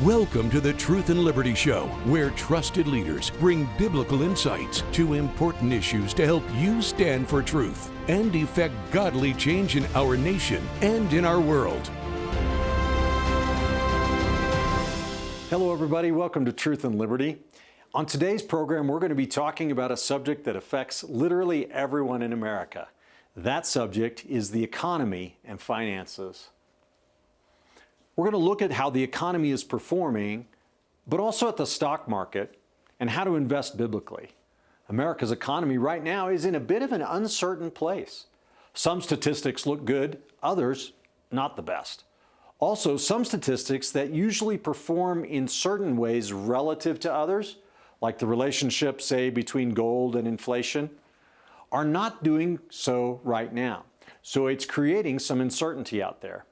Welcome to the Truth and Liberty Show, where trusted leaders bring biblical insights to important issues to help you stand for truth and effect godly change in our nation and in our world. Hello, everybody. Welcome to Truth and Liberty. On today's program, we're going to be talking about a subject that affects literally everyone in America. That subject is the economy and finances. We're going to look at how the economy is performing, but also at the stock market and how to invest biblically. America's economy right now is in a bit of an uncertain place. Some statistics look good, others not the best. Also, some statistics that usually perform in certain ways relative to others, like the relationship, say, between gold and inflation, are not doing so right now. So it's creating some uncertainty out there.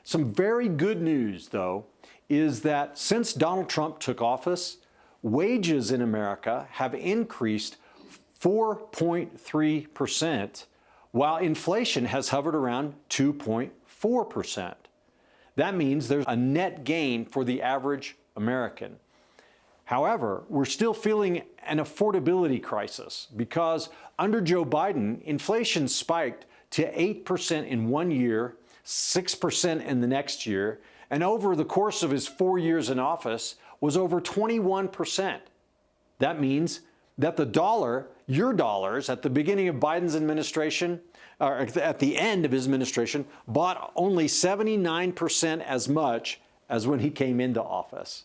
Some very good news, though, is that since Donald Trump took office, wages in America have increased 4.3%, while inflation has hovered around 2.4%. That means there's a net gain for the average American. However, we're still feeling an affordability crisis because under Joe Biden, inflation spiked to 8% in 1 year, 6% in the next year, and over the course of his 4 years in office was over 21%. That means that the dollar, your dollars, at the beginning of Biden's administration, or at the end of his administration, bought only 79% as much as when he came into office.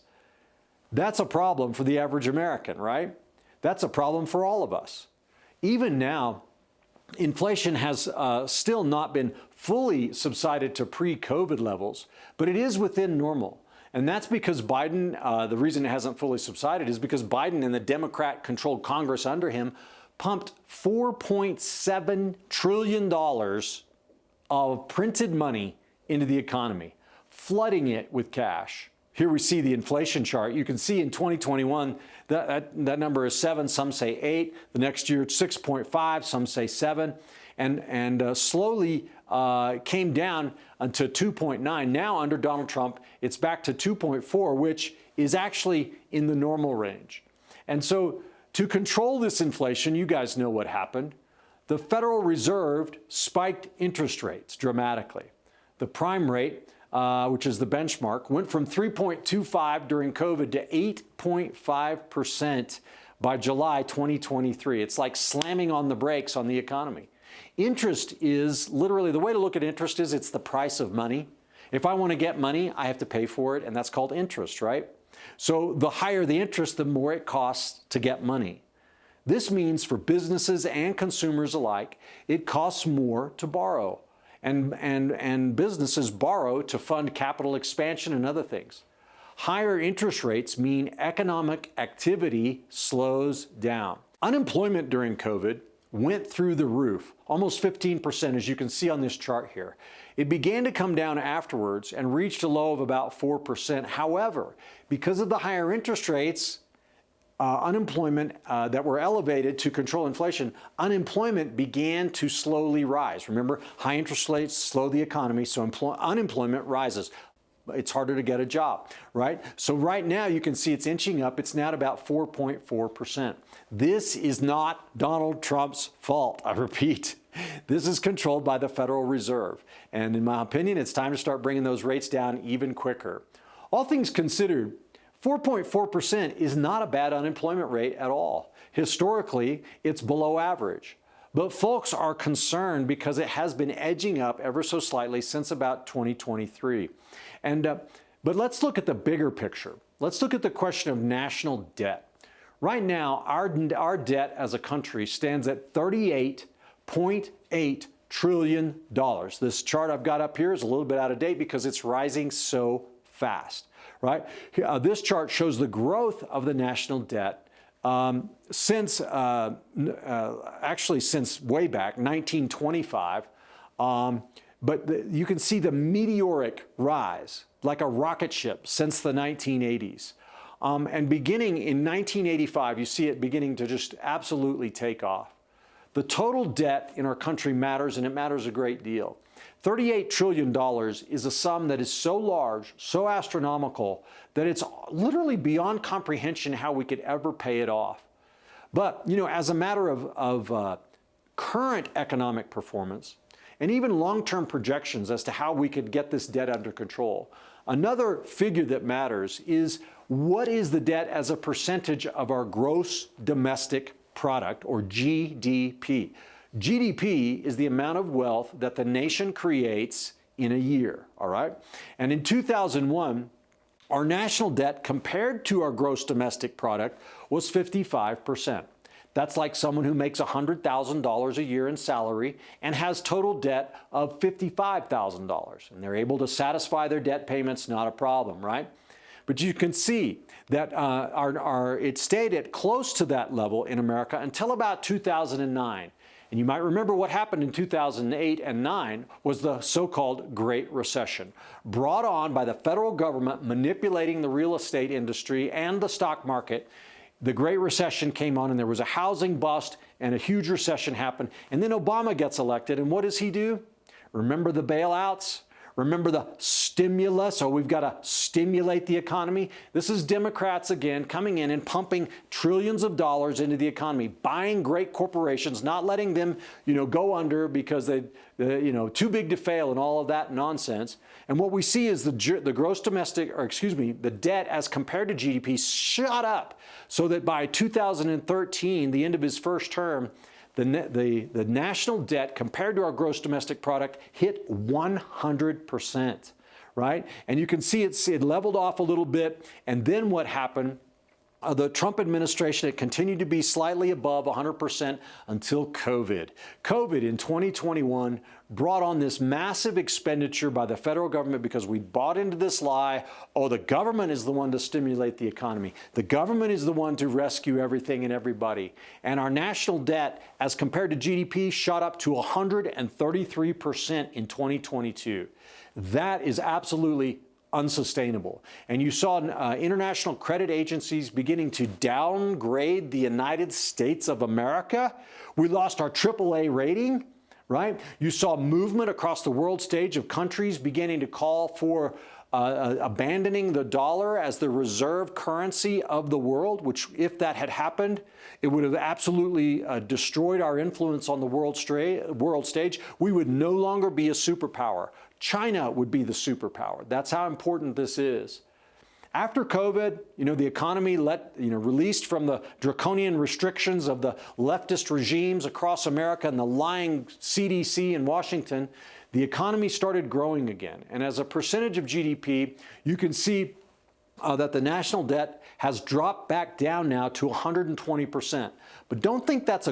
That's a problem for the average American, right? That's a problem for all of us. Even now, inflation has still not been fully subsided to pre-COVID levels, but it is within normal. And that's because Biden, the reason it hasn't fully subsided is because Biden and the Democrat-controlled Congress under him pumped $4.7 trillion of printed money into the economy, flooding it with cash. Here we see the inflation chart. You can see in 2021, that number is 7, some say 8. The next year, it's 6.5, some say 7. And slowly came down to 2.9. Now, under Donald Trump, it's back to 2.4, which is actually in the normal range. And so to control this inflation, you guys know what happened. The Federal Reserve spiked interest rates dramatically. The prime rate, which is the benchmark, went from 3.25 during COVID to 8.5% by July 2023. It's like slamming on the brakes on the economy. Interest is literally, the way to look at interest is it's the price of money. If I want to get money, I have to pay for it, and that's called interest, right? So the higher the interest, the more it costs to get money. This means for businesses and consumers alike, it costs more to borrow. And businesses borrow to fund capital expansion and other things. Higher interest rates mean economic activity slows down. Unemployment during COVID went through the roof, almost 15%, as you can see on this chart here. It began to come down afterwards and reached a low of about 4%. However, because of the higher interest rates, unemployment that were elevated to control inflation, unemployment began to slowly rise. Remember, high interest rates slow the economy, so unemployment rises. It's harder to get a job, right? So right now you can see it's inching up. It's now at about 4.4%. This is not Donald Trump's fault, I repeat. This is controlled by the Federal Reserve. And in my opinion, it's time to start bringing those rates down even quicker. All things considered, 4.4% is not a bad unemployment rate at all. Historically, it's below average. But folks are concerned because it has been edging up ever so slightly since about 2023. But let's look at the bigger picture. Let's look at the question of national debt. Right now, our debt as a country stands at $38.8 trillion. This chart I've got up here is a little bit out of date because it's rising so fast. Right? This chart shows the growth of the national debt since way back 1925. But you can see the meteoric rise, like a rocket ship, since the 1980s. And beginning in 1985, you see it beginning to just absolutely take off. The total debt in our country matters, and it matters a great deal. $38 trillion is a sum that is so large, so astronomical, that it's literally beyond comprehension how we could ever pay it off. But, as a matter of current economic performance, and even long-term projections as to how we could get this debt under control, another figure that matters is what is the debt as a percentage of our gross domestic product, or GDP. GDP is the amount of wealth that the nation creates in a year, all right? And in 2001, our national debt compared to our gross domestic product was 55%. That's like someone who makes $100,000 a year in salary and has total debt of $55,000. And they're able to satisfy their debt payments, not a problem, right? But you can see that it stayed at close to that level in America until about 2009. And you might remember what happened in 2008 and 9 was the so-called Great Recession, brought on by the federal government manipulating the real estate industry and the stock market. The Great Recession came on and there was a housing bust and a huge recession happened. And then Obama gets elected, and what does he do? Remember the bailouts? Remember the stimulus? Oh, we've got to stimulate the economy. This is Democrats again coming in and pumping trillions of dollars into the economy, buying great corporations, not letting them, go under because they're, too big to fail and all of that nonsense. And what we see is the gross domestic, the debt as compared to GDP shot up so that by 2013, the end of his first term, the national debt compared to our gross domestic product hit 100%, right? And you can see it leveled off a little bit. And then what happened? The Trump administration, it continued to be slightly above 100% until COVID. COVID in 2021 brought on this massive expenditure by the federal government because we bought into this lie, oh, the government is the one to stimulate the economy. The government is the one to rescue everything and everybody. And our national debt, as compared to GDP, shot up to 133% in 2022. That is absolutely unsustainable. And you saw international credit agencies beginning to downgrade the United States of America. We lost our AAA rating, right? You saw movement across the world stage of countries beginning to call for abandoning the dollar as the reserve currency of the world, which, if that had happened, it would have absolutely destroyed our influence on the world stage. We would no longer be a superpower. China would be the superpower. That's how important this is. After COVID, the economy released from the draconian restrictions of the leftist regimes across America and the lying CDC in Washington, the economy started growing again. And as a percentage of GDP, you can see that the national debt has dropped back down now to 120%. But don't think that's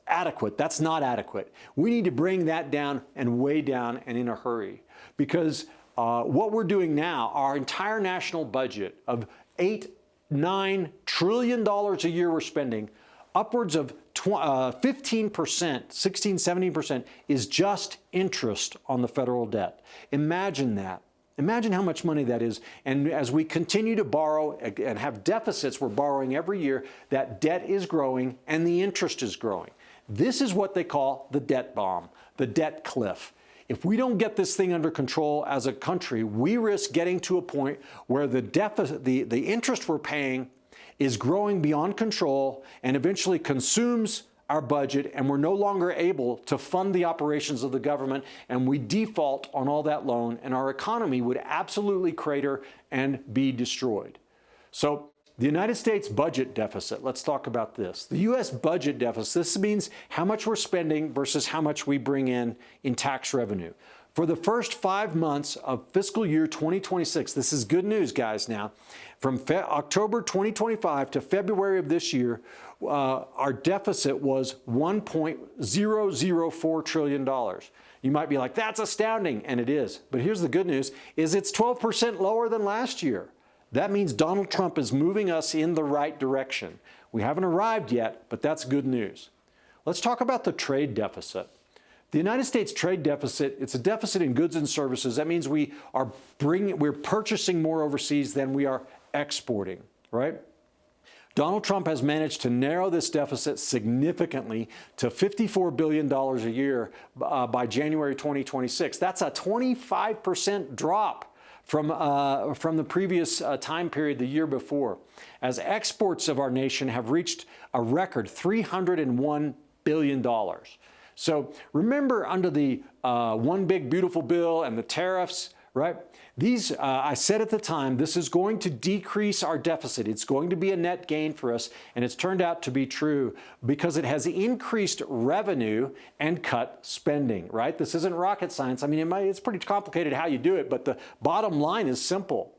adequate. That's not adequate. We need to bring that down and way down and in a hurry. Because what we're doing now, our entire national budget of $8-9 trillion a year we're spending, upwards of 15%, 16-17% is just interest on the federal debt. Imagine that. Imagine how much money that is. And as we continue to borrow and have deficits, we're borrowing every year, that debt is growing and the interest is growing. This is what they call the debt bomb, the debt cliff. If we don't get this thing under control as a country, we risk getting to a point where the deficit, the interest we're paying is growing beyond control and eventually consumes our budget, and we're no longer able to fund the operations of the government, and we default on all that loan, and our economy would absolutely crater and be destroyed. So the United States budget deficit, let's talk about this. The U.S. budget deficit, this means how much we're spending versus how much we bring in tax revenue. For the first 5 months of fiscal year 2026, this is good news, guys, now, from October 2025 to February of this year, our deficit was $1.004 trillion. You might be like, that's astounding, and it is. But here's the good news, is it's 12% lower than last year. That means Donald Trump is moving us in the right direction. We haven't arrived yet, but that's good news. Let's talk about the trade deficit. The United States trade deficit, it's a deficit in goods and services. That means we're purchasing more overseas than we are exporting, right? Donald Trump has managed to narrow this deficit significantly to $54 billion a year by January 2026. That's a 25% drop from the previous time period the year before, as exports of our nation have reached a record $301 billion. So remember, under the One Big Beautiful Bill and the tariffs, right? These, I said at the time, this is going to decrease our deficit. It's going to be a net gain for us, and it's turned out to be true because it has increased revenue and cut spending, right? This isn't rocket science. I mean, it's pretty complicated how you do it, but the bottom line is simple.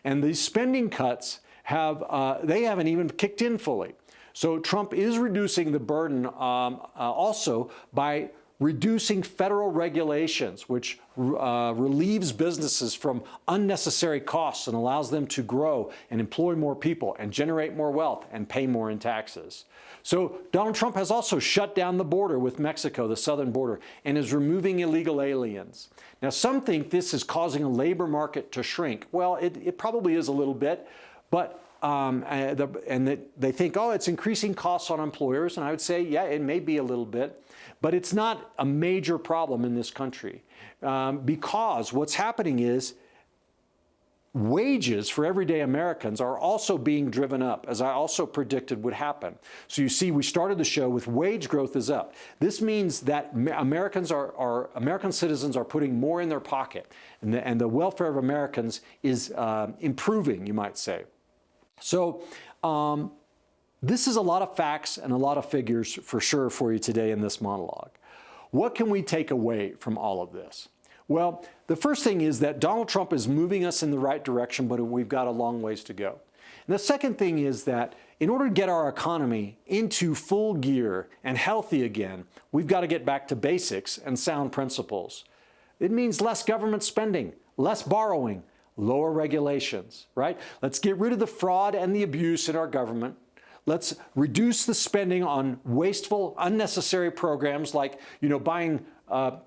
And these spending cuts they haven't even kicked in fully. So Trump is reducing the burden also by reducing federal regulations, which relieves businesses from unnecessary costs and allows them to grow and employ more people and generate more wealth and pay more in taxes. So Donald Trump has also shut down the border with Mexico, the southern border, and is removing illegal aliens. Now, some think this is causing a labor market to shrink. Well, it probably is a little bit, but they think, oh, it's increasing costs on employers. And I would say, yeah, it may be a little bit. But it's not a major problem in this country because what's happening is wages for everyday Americans are also being driven up, as I also predicted would happen. So you see, we started the show with wage growth is up. This means that American citizens are putting more in their pocket, and the welfare of Americans is improving, you might say. So this is a lot of facts and a lot of figures for sure for you today in this monologue. What can we take away from all of this? Well, the first thing is that Donald Trump is moving us in the right direction, but we've got a long ways to go. And the second thing is that in order to get our economy into full gear and healthy again, we've got to get back to basics and sound principles. It means less government spending, less borrowing, lower regulations, right? Let's get rid of the fraud and the abuse in our government. Let's reduce the spending on wasteful, unnecessary programs like, buying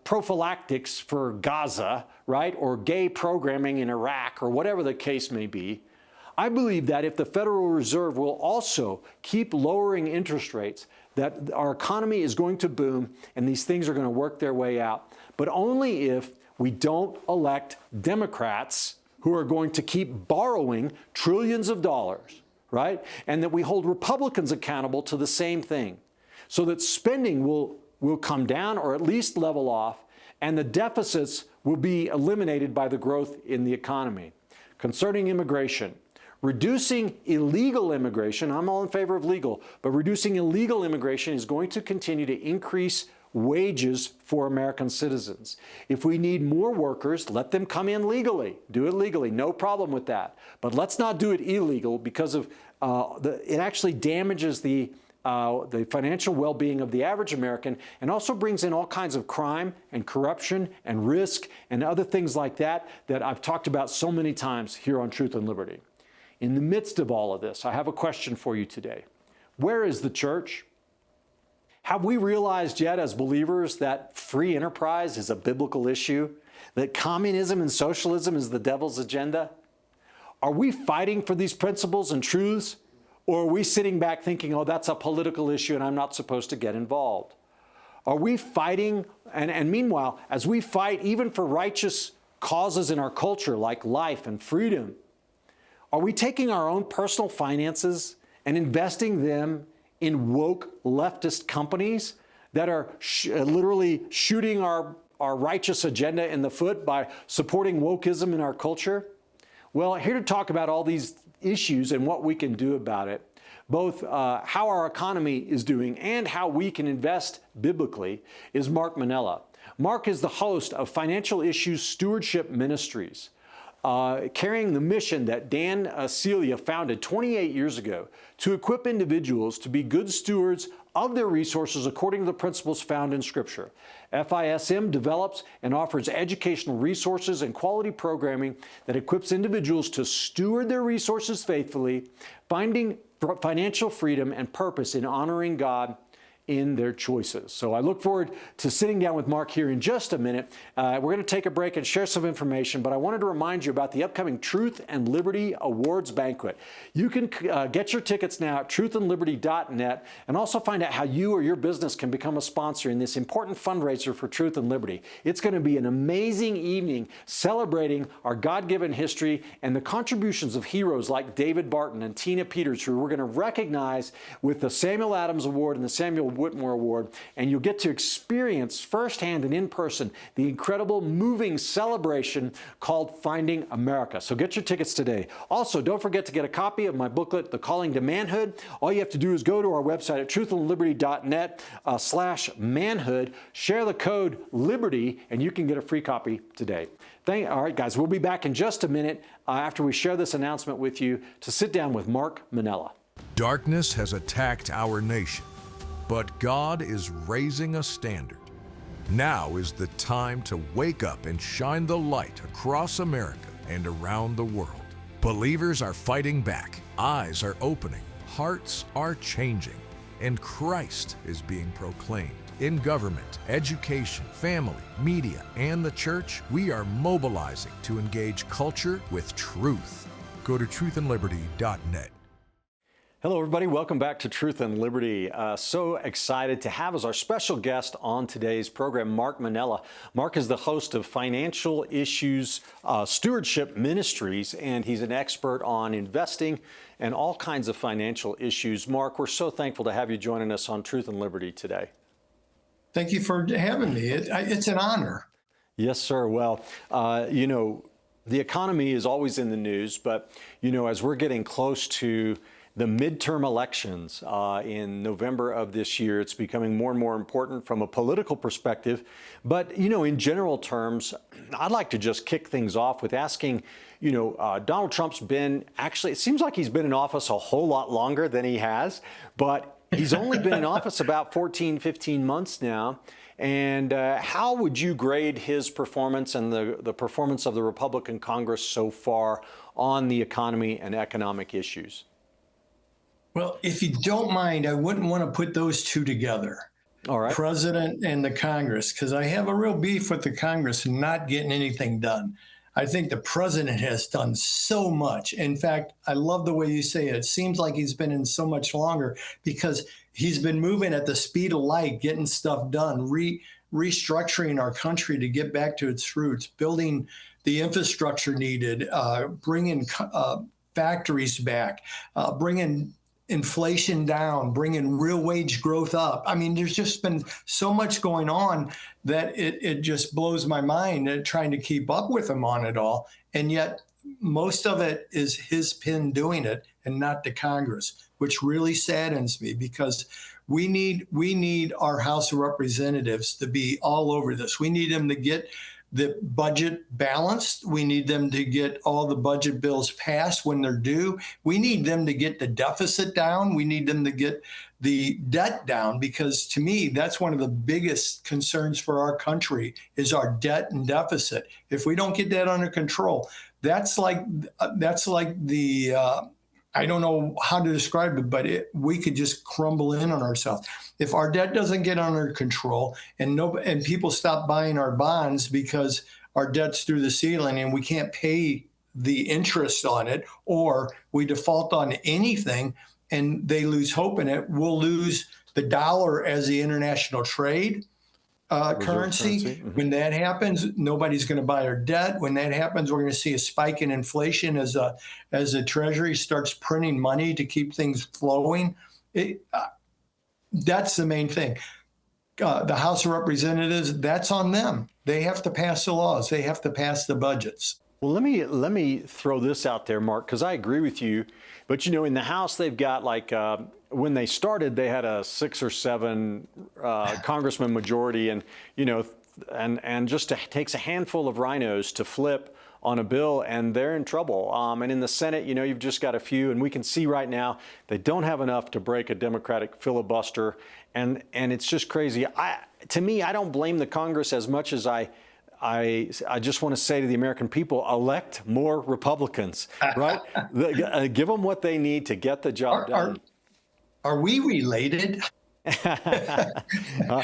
prophylactics for Gaza, right? Or gay programming in Iraq, or whatever the case may be. I believe that if the Federal Reserve will also keep lowering interest rates, that our economy is going to boom and these things are going to work their way out. But only if we don't elect Democrats who are going to keep borrowing trillions of dollars, right? And that we hold Republicans accountable to the same thing, so that spending will come down or at least level off, and the deficits will be eliminated by the growth in the economy. Concerning immigration, reducing illegal immigration, I'm all in favor of legal, but reducing illegal immigration is going to continue to increase wages for American citizens. If we need more workers, let them come in legally. Do it legally, no problem with that. But let's not do it illegal, because of it actually damages the financial well-being of the average American, and also brings in all kinds of crime and corruption and risk and other things like that that I've talked about so many times here on Truth and Liberty. In the midst of all of this, I have a question for you today. Where is the church? Have we realized yet as believers that free enterprise is a biblical issue? That communism and socialism is the devil's agenda? Are we fighting for these principles and truths? Or are we sitting back thinking, oh, that's a political issue and I'm not supposed to get involved? Are we fighting, and meanwhile, as we fight even for righteous causes in our culture like life and freedom, are we taking our own personal finances and investing them in woke leftist companies that are literally shooting our righteous agenda in the foot by supporting wokeism in our culture? Well, here to talk about all these issues and what we can do about it, both how our economy is doing and how we can invest biblically, is Mark Minnella. Mark is the host of Financial Issues Stewardship Ministries, carrying the mission that Dan Celia founded 28 years ago to equip individuals to be good stewards of their resources according to the principles found in Scripture. FISM develops and offers educational resources and quality programming that equips individuals to steward their resources faithfully, finding financial freedom and purpose in honoring God in their choices. So I look forward to sitting down with Mark here in just a minute. We're going to take a break and share some information, but I wanted to remind you about the upcoming Truth and Liberty Awards Banquet. You can get your tickets now at truthandliberty.net and also find out how you or your business can become a sponsor in this important fundraiser for Truth and Liberty. It's going to be an amazing evening celebrating our God-given history and the contributions of heroes like David Barton and Tina Peters, who we're going to recognize with the Samuel Adams Award and the Samuel Whitmore Award, and you'll get to experience firsthand and in person the incredible, moving celebration called Finding America. So get your tickets today. Also, don't forget to get a copy of my booklet, The Calling to Manhood. All you have to do is go to our website at truthandliberty.net/manhood, share the code LIBERTY, and you can get a free copy today. All right, guys, we'll be back in just a minute after we share this announcement with you to sit down with Mark Minnella. Darkness has attacked our nation, but God is raising a standard. Now is the time to wake up and shine the light across America and around the world. Believers are fighting back, eyes are opening, hearts are changing, and Christ is being proclaimed. In government, education, family, media, and the church, we are mobilizing to engage culture with truth. Go to truthandliberty.net. Hello, everybody. Welcome back to Truth and Liberty. So excited to have as our special guest on today's program, Mark Minnella. Mark is the host of Financial Issues Stewardship Ministries, and he's an expert on investing and all kinds of financial issues. Mark, we're so thankful to have you joining us on Truth and Liberty today. Thank you for having me. It's an honor. Yes, sir. Well, the economy is always in the news, but, as we're getting close to the midterm elections in November of this year, it's becoming more and more important from a political perspective. But, in general terms, I'd like to just kick things off with asking, Donald Trump's it seems like he's been in office a whole lot longer than he has, but he's only been in office about 14, 15 months now. And how would you grade his performance and the performance of the Republican Congress so far on the economy and economic issues? Well, if you don't mind, I wouldn't want to put those two together. All right. President and the Congress, because I have a real beef with the Congress not getting anything done. I think the president has done so much. In fact, I love the way you say it. It seems like he's been in so much longer because he's been moving at the speed of light, getting stuff done, restructuring our country to get back to its roots, building the infrastructure needed, bringing factories back, bringing inflation down, bringing real wage growth up. I mean, there's just been so much going on that it just blows my mind trying to keep up with him on it all. And yet most of it is his pen doing it and not the Congress, which really saddens me because we need our House of Representatives to be all over this. We need them to get the budget balanced. We need them to get all the budget bills passed when they're due. We need them to get the deficit down. We need them to get the debt down, because to me, that's one of the biggest concerns for our country is our debt and deficit. If we don't get that under control, that's like the I don't know how to describe it, but we could just crumble in on ourselves. If our debt doesn't get under control and people stop buying our bonds because our debt's through the ceiling and we can't pay the interest on it, or we default on anything and they lose hope in it, we'll lose the dollar as the international trade currency. Mm-hmm. When that happens, nobody's going to buy our debt. When that happens, we're going to see a spike in inflation as the Treasury starts printing money to keep things flowing. That's the main thing. The House of Representatives, that's on them. They have to pass the laws. They have to pass the budgets. Well, let me throw this out there, Mark, because I agree with you. But, in the House, they've got when they started, they had a 6 or 7 congressman majority, and just takes a handful of rhinos to flip on a bill, and they're in trouble. And in the Senate, you've just got a few, and we can see right now they don't have enough to break a Democratic filibuster, and it's just crazy. To me, I don't blame the Congress as much as I just want to say to the American people, elect more Republicans, right? Give them what they need to get the job done. Are we related?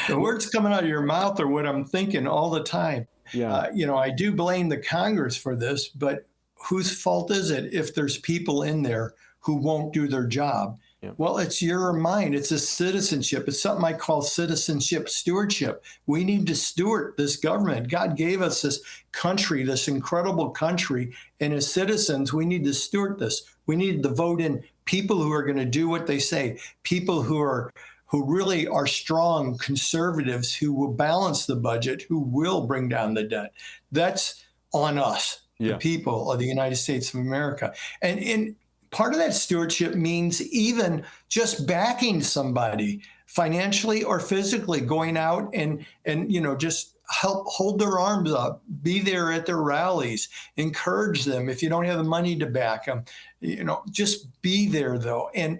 The words coming out of your mouth are what I'm thinking all the time. Yeah. I do blame the Congress for this, but whose fault is it if there's people in there who won't do their job? Yeah. Well, it's your or mine. It's a citizenship. It's something I call citizenship stewardship. We need to steward this government. God gave us this country, this incredible country, and as citizens, we need to steward this. We need to vote in people who are going to do what they say, people who really are strong conservatives who will balance the budget, who will bring down the debt. That's on us, the people of the United States of America. And part of that stewardship means even just backing somebody financially or physically, going out and just help hold their arms up, be there at their rallies, encourage them. If you don't have the money to back them, just be there though. And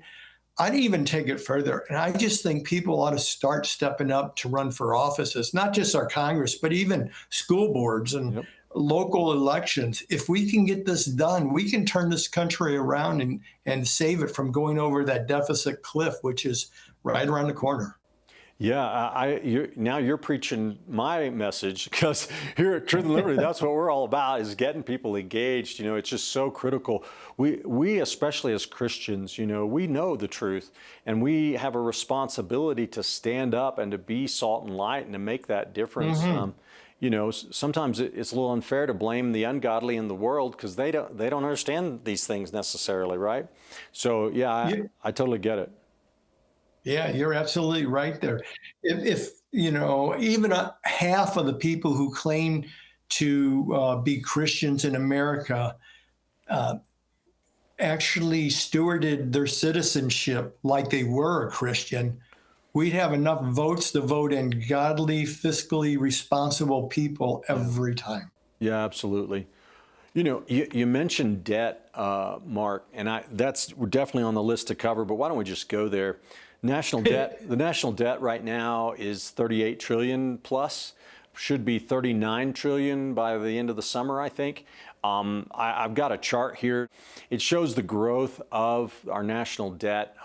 I'd even take it further. And I just think people ought to start stepping up to run for offices, not just our Congress, but even school boards and local elections. If we can get this done, we can turn this country around and save it from going over that deficit cliff, which is right around the corner. Yeah, now you're preaching my message, because here at Truth and Liberty, that's what we're all about, is getting people engaged. It's just so critical. We especially as Christians, we know the truth, and we have a responsibility to stand up and to be salt and light and to make that difference. Sometimes it's a little unfair to blame the ungodly in the world because they don't understand these things necessarily, right? So I totally get it. Yeah, you're absolutely right there. If even half of the people who claim to be Christians in America actually stewarded their citizenship like they were a Christian, we'd have enough votes to vote in godly, fiscally responsible people every time. Yeah, absolutely. You mentioned debt, Mark, and we're definitely on the list to cover, but why don't we just go there? National debt, the national debt right now is 38 trillion plus, should be 39 trillion by the end of the summer, I think. I've got a chart here. It shows the growth of our national debt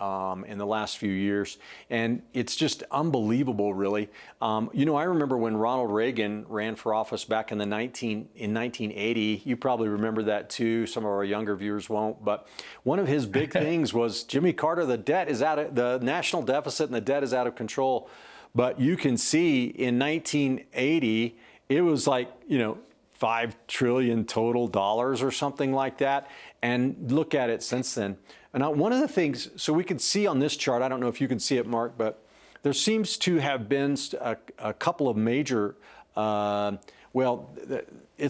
in the last few years, and it's just unbelievable, really. I remember when Ronald Reagan ran for office back in 1980. You probably remember that too. Some of our younger viewers won't, but one of his big things was, Jimmy Carter, the national deficit and the debt is out of control. But you can see in 1980, it was like, $5 trillion total dollars or something like that. And look at it since then. And one of the things, so we can see on this chart, I don't know if you can see it, Mark, but there seems to have been a couple of major, it's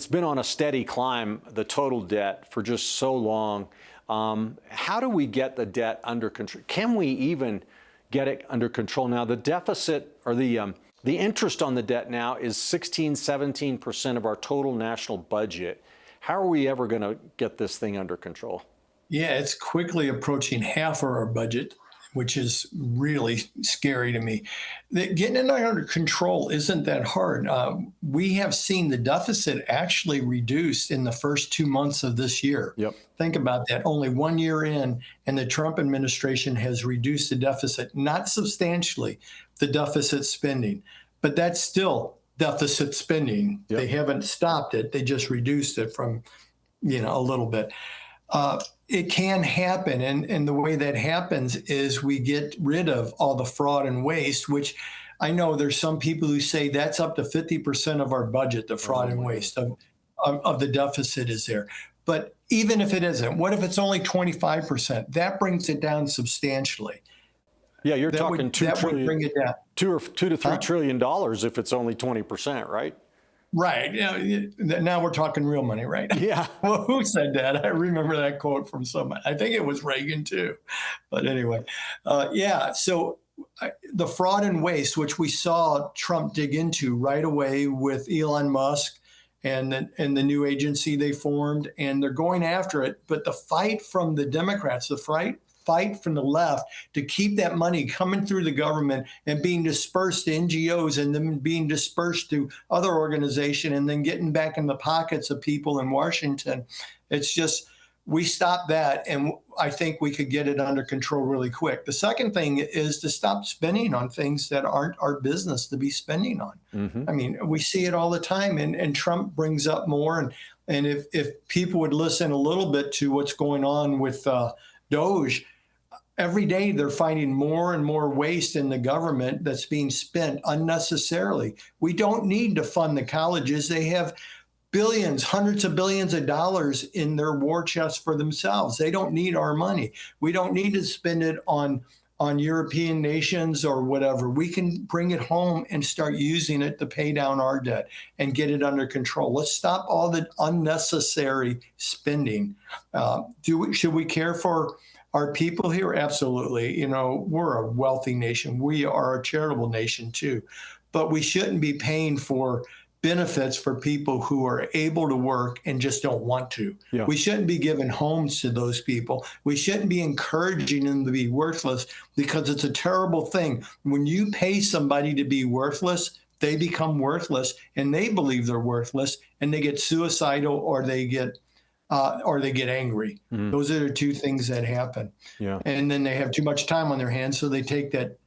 been on a steady climb, the total debt, for just so long. How do we get the debt under control? Can we even get it under control now? The deficit, or the interest on the debt now is 16-17% of our total national budget. How are we ever going to get this thing under control? Yeah, it's quickly approaching half of our budget, which is really scary to me. Getting it under control isn't that hard. We have seen the deficit actually reduced in the first 2 months of this year. Yep. Think about that. Only 1 year in, and the Trump administration has reduced the deficit, not substantially, the deficit spending, but that's still deficit spending. Yep. They haven't stopped it. They just reduced it from, a little bit. It can happen. And the way that happens is we get rid of all the fraud and waste, which I know there's some people who say that's up to 50% of our budget, the fraud and waste of the deficit is there. But even if it isn't, what if it's only 25%? That brings it down substantially. Yeah, you're talking would bring it down. $2 to $3 trillion if it's only 20%, right? Right. Now we're talking real money, right? Yeah. Well, who said that? I remember that quote from someone. I think it was Reagan too. But anyway, So the fraud and waste, which we saw Trump dig into right away with Elon Musk and the new agency they formed, and they're going after it. But the fight from the Democrats, the fight from the left to keep that money coming through the government and being dispersed to NGOs and then being dispersed to other organizations and then getting back in the pockets of people in Washington. It's just we stop that, and I think we could get it under control really quick. The second thing is to stop spending on things that aren't our business to be spending on. I mean, we see it all the time, and Trump brings up more. And if people would listen a little bit to what's going on with Doge, every day they're finding more and more waste in the government that's being spent unnecessarily. We don't need to fund the colleges. They have billions, hundreds of billions of dollars in their war chest for themselves. They don't need our money. We don't need to spend it on European nations or whatever. We can bring it home and start using it to pay down our debt and get it under control. Let's stop all the unnecessary spending. Should we care for our people here? Absolutely. You know, we're a wealthy nation. We are a charitable nation too, but we shouldn't be paying for benefits for people who are able to work and just don't want to. Yeah. We shouldn't be giving homes to those people. We shouldn't be encouraging them to be worthless, because it's a terrible thing. When you pay somebody to be worthless, they become worthless, and they believe they're worthless, and they get suicidal, or they get angry. Those are the two things that happen. Yeah. And then they have too much time on their hands, so they take that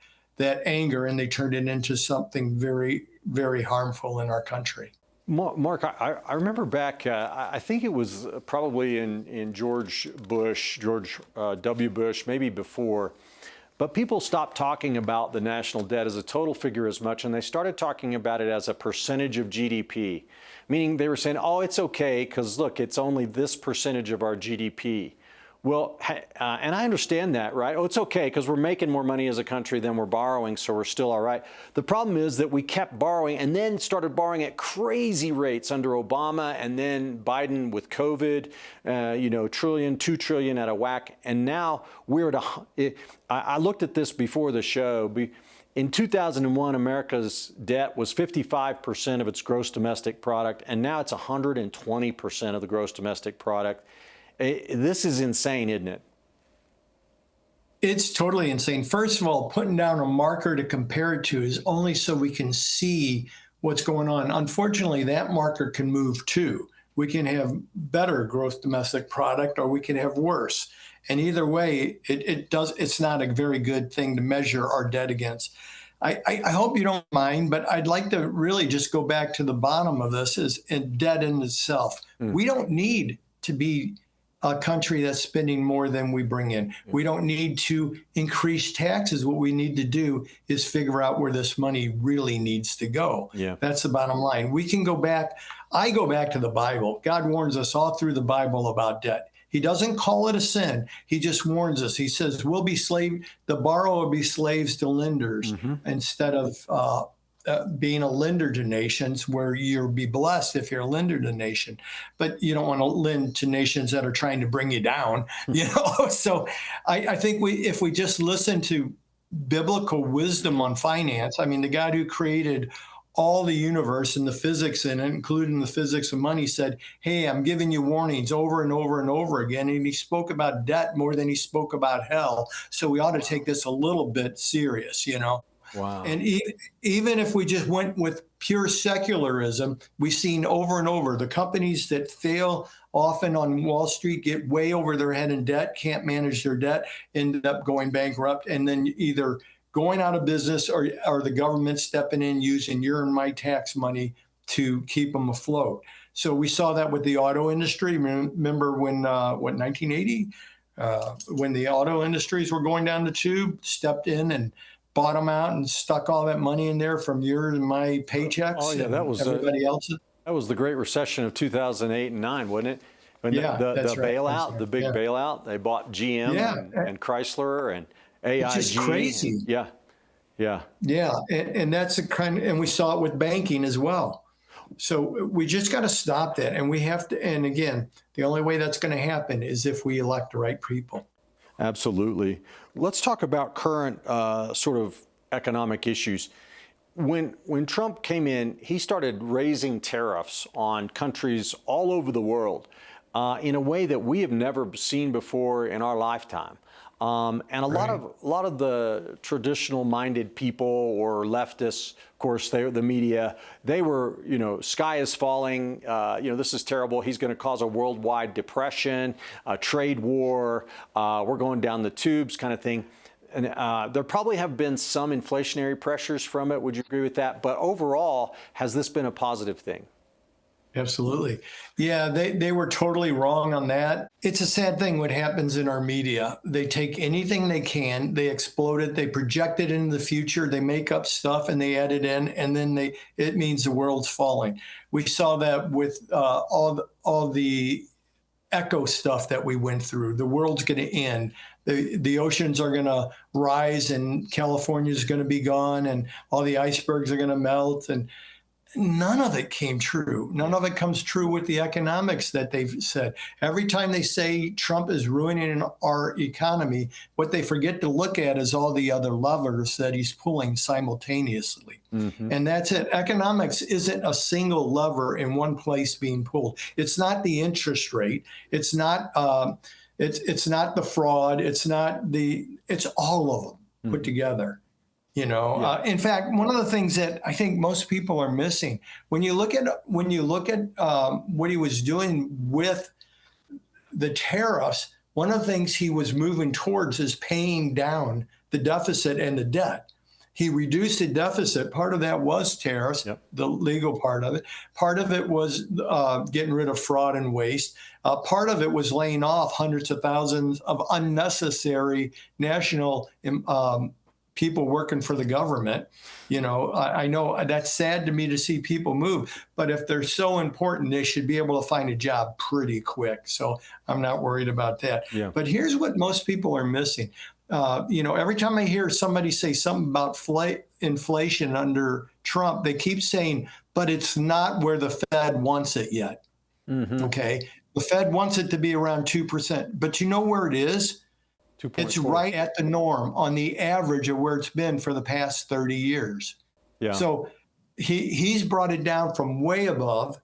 anger and they turn it into something very, very harmful in our country. Mark, I remember back, I think it was probably in George W. Bush, maybe before, but people stopped talking about the national debt as a total figure as much, and they started talking about it as a percentage of GDP, meaning they were saying, oh, it's okay, because look, it's only this percentage of our GDP. Well, and I understand that, right? Oh, it's okay because we're making more money as a country than we're borrowing, so we're still all right. The problem is that we kept borrowing and then started borrowing at crazy rates under Obama, and then Biden with COVID, trillion, 2 trillion at a whack. And now we're at I looked at this before the show. In 2001, America's debt was 55% of its gross domestic product, and now it's 120% of the gross domestic product. This is insane, isn't it? It's totally insane. First of all, putting down a marker to compare it to is only so we can see what's going on. Unfortunately, that marker can move too. We can have better gross domestic product, or we can have worse. And either way, it's not a very good thing to measure our debt against. I hope you don't mind, but I'd like to really just go back to the bottom of this, is debt in itself. We don't need to be a country that's spending more than we bring in. We don't need to increase taxes. What we need to do is figure out where this money really needs to go. Yeah. That's the bottom line. We can go back. I go back to the Bible. God warns us all through the Bible about debt. He doesn't call it a sin. He just warns us. He says, we'll be the borrower will be slaves to lenders, instead of being a lender to nations, where you'll be blessed if you're a lender to nation. But you don't want to lend to nations that are trying to bring you down, So I think if we just listen to biblical wisdom on finance, I mean, the God who created all the universe and the physics in it, including the physics of money, said, hey, I'm giving you warnings over and over and over again. And he spoke about debt more than he spoke about hell. So we ought to take this a little bit serious, Wow. And even if we just went with pure secularism, we've seen over and over the companies that fail often on Wall Street get way over their head in debt, can't manage their debt, end up going bankrupt, and then either going out of business or the government stepping in using your and my tax money to keep them afloat. So we saw that with the auto industry. Remember when, 1980, when the auto industries were going down the tube, stepped in and bought them out and stuck all that money in there from your and my paychecks. Oh yeah, that was everybody else's. That was the Great Recession of 2008 and 9. Wasn't it? When the bailout, right. The big bailout, they bought GM and Chrysler and AIG. It's just crazy. Yeah. And that's and we saw it with banking as well. So we just got to stop that, and we have to. And again, the only way that's going to happen is if we elect the right people. Absolutely. Let's talk about current sort of economic issues. When Trump came in, he started raising tariffs on countries all over the world. in a way that we have never seen before in our lifetime. And a lot of the traditional-minded people or leftists, of course, the media, they were, sky is falling. This is terrible. He's going to cause a worldwide depression, a trade war. We're going down the tubes, kind of thing. And there probably have been some inflationary pressures from it. Would you agree with that? But overall, has this been a positive thing? Absolutely. Yeah, they were totally wrong on that. It's a sad thing what happens in our media. They take anything they can, they explode it, they project it into the future, they make up stuff and they add it in, and then it means the world's falling. We saw that with all the echo stuff that we went through. The world's going to end. The oceans are going to rise and California's going to be gone and all the icebergs are going to melt, and none of it came true. None of it comes true with the economics that they've said. Every time they say Trump is ruining our economy, what they forget to look at is all the other levers that he's pulling simultaneously. Mm-hmm. And that's it. Economics isn't a single lever in one place being pulled. It's not the interest rate. It's not it's not the fraud. It's all of them put together. In fact, one of the things that I think most people are missing when you look at what he was doing with the tariffs, one of the things he was moving towards is paying down the deficit and the debt. He reduced the deficit. Part of that was tariffs, the legal part of it. Part of it was getting rid of fraud and waste. Part of it was laying off hundreds of thousands of unnecessary national people working for the government. I know that's sad to me to see people move, but if they're so important, they should be able to find a job pretty quick. So I'm not worried about that. Yeah. But here's what most people are missing. Every time I hear somebody say something about inflation under Trump, they keep saying, but it's not where the Fed wants it yet. Mm-hmm. Okay. The Fed wants it to be around 2%, but you know where it is? It's right at the norm on the average of where it's been for the past 30 years. Yeah. So he's brought it down from way above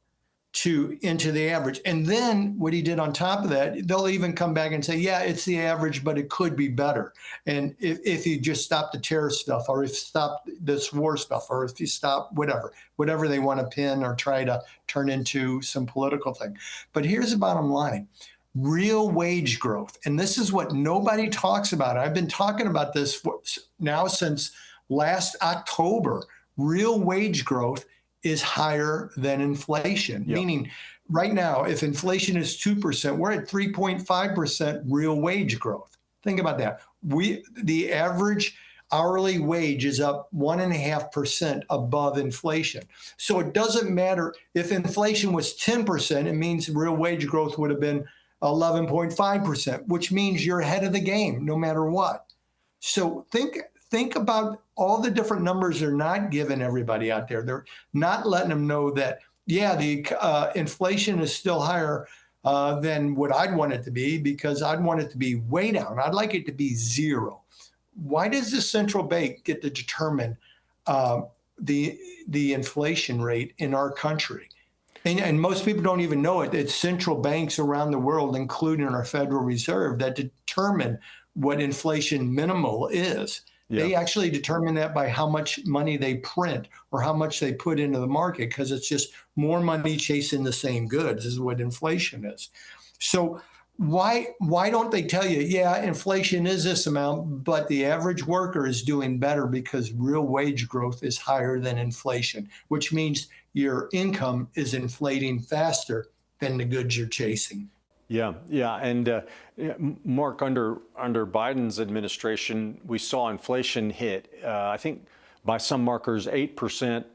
into the average. And then what he did on top of that, they'll even come back and say, yeah, it's the average, but it could be better. And if you just stop the terror stuff, or if you stop this war stuff, or if you stop whatever they want to pin or try to turn into some political thing. But here's the bottom line. Real wage growth. And this is what nobody talks about. I've been talking about this now since last October. Real wage growth is higher than inflation, meaning right now, if inflation is 2%, we're at 3.5% real wage growth. Think about that. The average hourly wage is up 1.5% above inflation. So it doesn't matter if inflation was 10%, it means real wage growth would have been 11.5%, which means you're ahead of the game no matter what. So think about all the different numbers they're not giving everybody out there. They're not letting them know that, the inflation is still higher than what I'd want it to be, because I'd want it to be way down. I'd like it to be zero. Why does the central bank get to determine the inflation rate in our country? And most people don't even know it. It's central banks around the world, including our Federal Reserve, that determine what inflation minimal is. Yeah. They actually determine that by how much money they print or how much they put into the market, because it's just more money chasing the same goods is what inflation is. So why don't they tell you, inflation is this amount, but the average worker is doing better because real wage growth is higher than inflation, which means your income is inflating faster than the goods you're chasing. Yeah. And Mark, under Biden's administration, we saw inflation hit, I think by some markers, 8%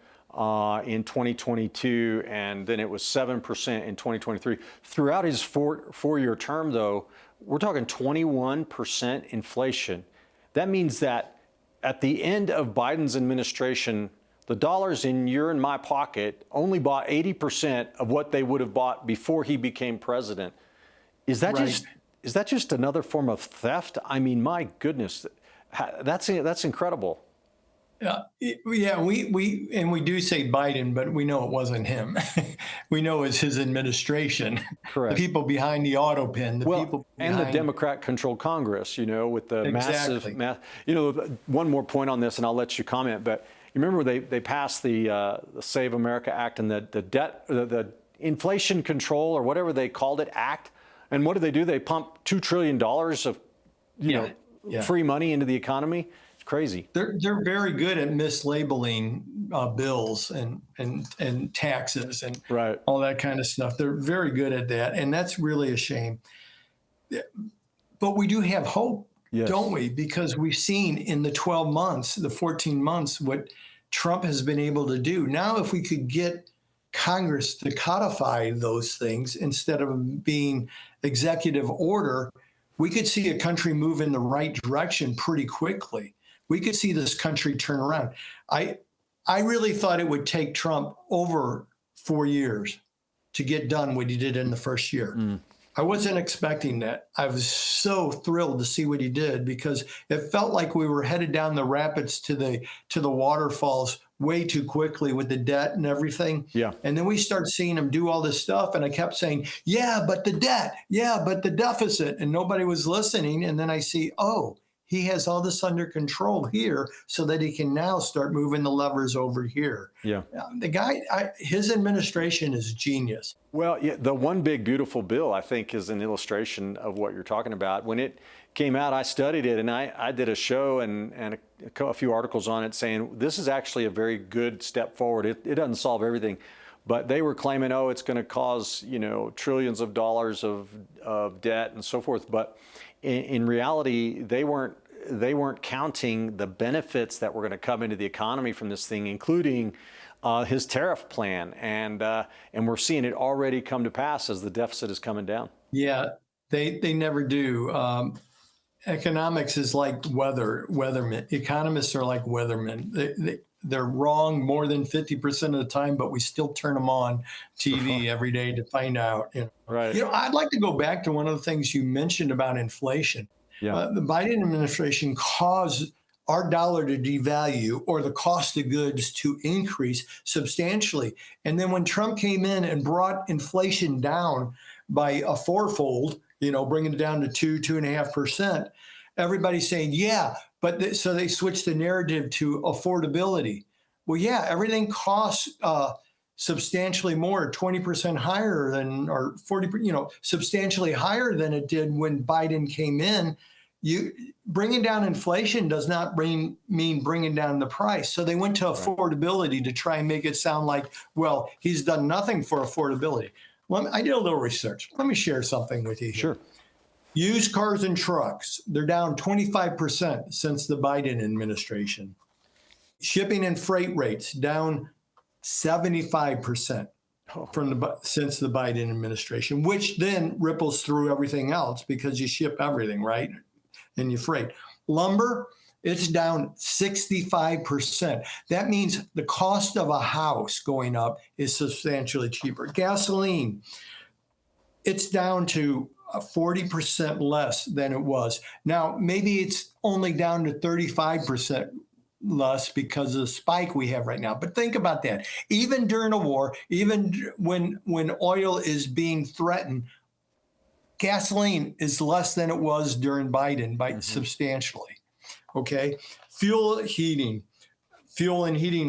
in 2022, and then it was 7% in 2023. Throughout his four-year term, though, we're talking 21% inflation. That means that at the end of Biden's administration, the dollars in your and my pocket only bought 80% of what they would have bought before he became president. Is that just another form of theft? I mean, my goodness, that's incredible. Yeah, we do say Biden, but we know it wasn't him. We know it's his administration, the Correct. people behind the auto pen, the Well, people and the behind. Democrat-controlled Congress, with the Exactly. one more point on this, and I'll let you comment. But you remember they passed the Save America Act and the Inflation Control or whatever they called it Act. And what did they do? They pumped $2 trillion of Yeah. free money into the economy. It's crazy. They're very good at mislabeling bills and taxes and Right. all that kind of stuff. They're very good at that, and that's really a shame. But we do have hope, Yes. don't we? Because we've seen in the 12 months, the 14 months, what Trump has been able to do. Now, if we could get Congress to codify those things instead of being executive order, we could see a country move in the right direction pretty quickly. We could see this country turn around. I really thought it would take Trump over 4 years to get done what he did in the first year. I wasn't expecting that. I was so thrilled to see what he did because it felt like we were headed down the rapids to the waterfalls way too quickly with the debt and everything. Yeah. And then we start seeing him do all this stuff, and I kept saying, "Yeah, but the debt. Yeah, but the deficit," and nobody was listening. And then I see, oh, he has all this under control here, so that he can now start moving the levers over here. Yeah. The guy, his administration is genius. Well, yeah, the One Big Beautiful Bill, I think, is an illustration of what you're talking about. When it came out, I studied it, and I did a show and a few articles on it saying this is actually a very good step forward. It doesn't solve everything, but they were claiming, oh, it's going to cause, trillions of dollars of debt and so forth. But in reality, they weren't counting the benefits that were going to come into the economy from this thing, including his tariff plan, and we're seeing it already come to pass as the deficit is coming down. Yeah, they never do. Economics is like weathermen. Economists are like weathermen. They're wrong more than 50% of the time, but we still turn them on TV every day to find out. Right. I'd like to go back to one of the things you mentioned about inflation. Yeah. The Biden administration caused our dollar to devalue or the cost of goods to increase substantially. And then when Trump came in and brought inflation down by a fourfold, bringing it down to 2.5%, everybody's saying, yeah, but so they switched the narrative to affordability. Well, yeah, everything costs substantially more, 20% higher than, or 40, substantially higher than it did when Biden came in. Bringing down inflation does not mean bringing down the price. So they went to affordability to try and make it sound like, well, he's done nothing for affordability. I did a little research. Let me share something with you here. Sure. Used cars and trucks, they're down 25% since the Biden administration. Shipping and freight rates down 75% since the Biden administration, which then ripples through everything else because you ship everything, right? And you freight. Lumber, it's down 65%. That means the cost of a house going up is substantially cheaper. Gasoline, it's down to 40% less than it was. Now, maybe it's only down to 35% less because of the spike we have right now. But think about that. Even during a war, even when oil is being threatened, gasoline is less than it was during Biden by substantially. Okay. Fuel and heating